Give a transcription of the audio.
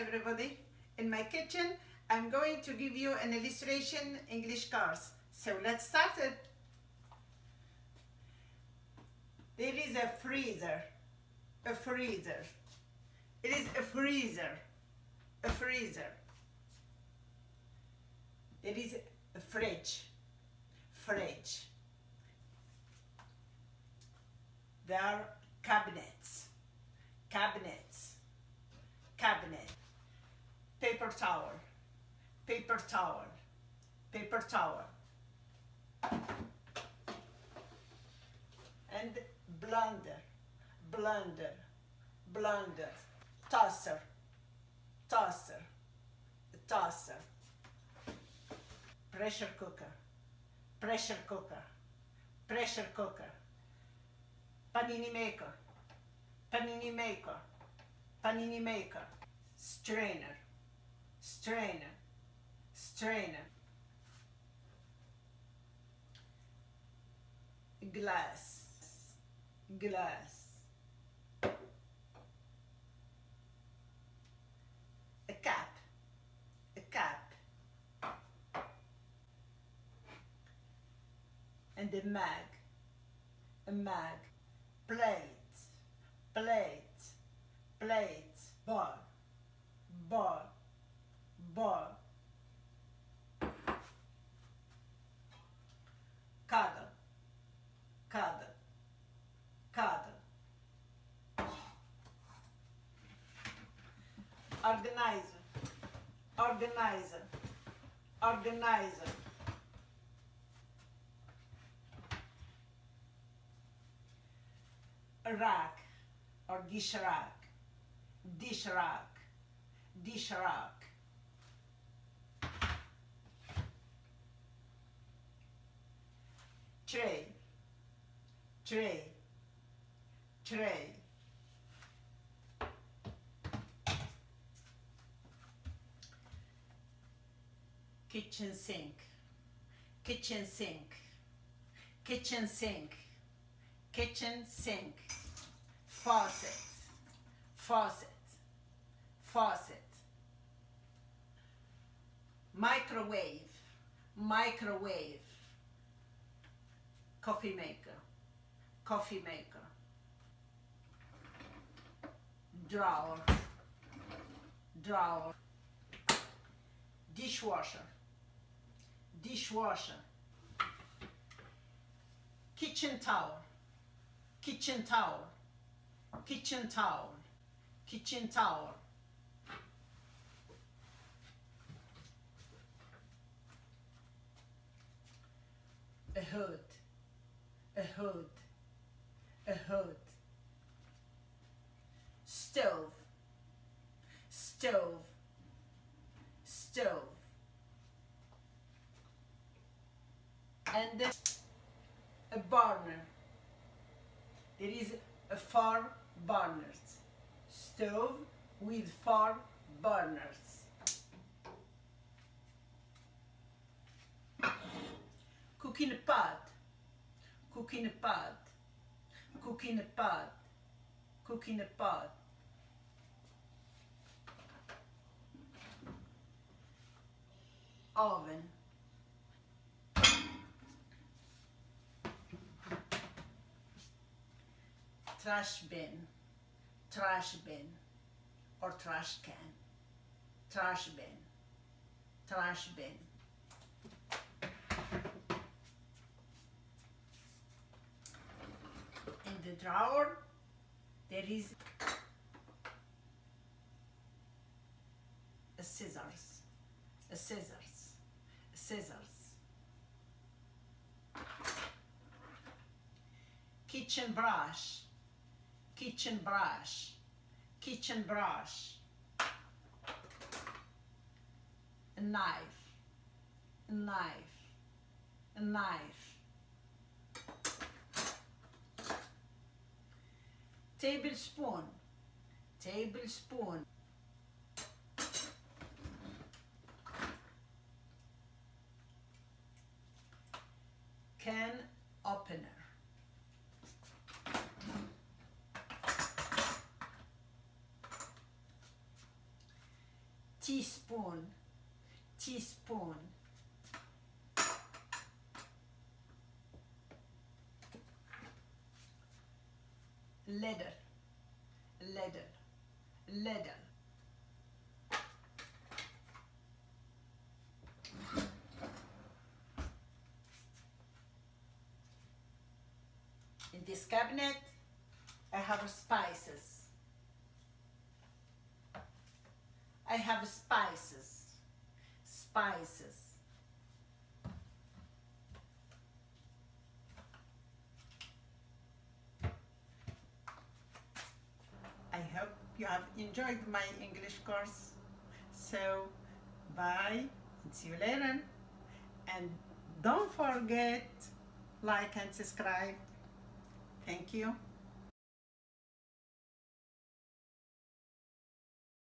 everybody. In my kitchen, I'm going to give you an illustration English cars. So let's start it. There is a freezer. A freezer. It is a freezer. A freezer. There is a fridge. Fridge. There are cabinets. Cabinets. Cabinet. Paper towel. Paper towel. Paper towel. And blender. Blender. Blender. Toaster. Toaster. Toaster. Pressure cooker. Pressure cooker. Pressure cooker. Panini maker. Panini maker. Panini maker. Strainer. Strainer. Strainer. Glass. Glass. A cap. A cap. And a mag. A mag. Plate. Plate. Plate. Bar. Bar. Bar. Cuddle. Cuddle. Cuddle. Organizer. Organizer. Organizer. A rack or dish rack. Dish rack. Dish rack. Tray. Tray. Tray. Kitchen sink. Kitchen sink. Kitchen sink. Kitchen sink. Faucet. Faucet. Faucet. Microwave. Microwave. Coffee maker. Coffee maker. Drawer. Drawer. Dishwasher. Dishwasher. Kitchen towel. Kitchen towel. Kitchen towel. Kitchen towel. A hood. A hood. A hood. Stove. Stove. Stove. And then a burner. There is a 4 burners. Stove with 4 burners. Cooking pot. Cooking pot. Cooking pot. Cooking pot. Oven. Trash bin. Trash bin or trash can. Trash bin. Trash bin. In the drawer there is a scissors. A scissors. A scissors. Kitchen brush. Kitchen brush. Kitchen brush. A knife. A knife. A knife. Tablespoon. Tablespoon. Can opener. teaspoon, teaspoon. Ladle, ladle, ladle. In this cabinet, I have spices. I have spices, spices. I hope you have enjoyed my English course. So, bye and see you later. And don't forget, like and subscribe. Thank you.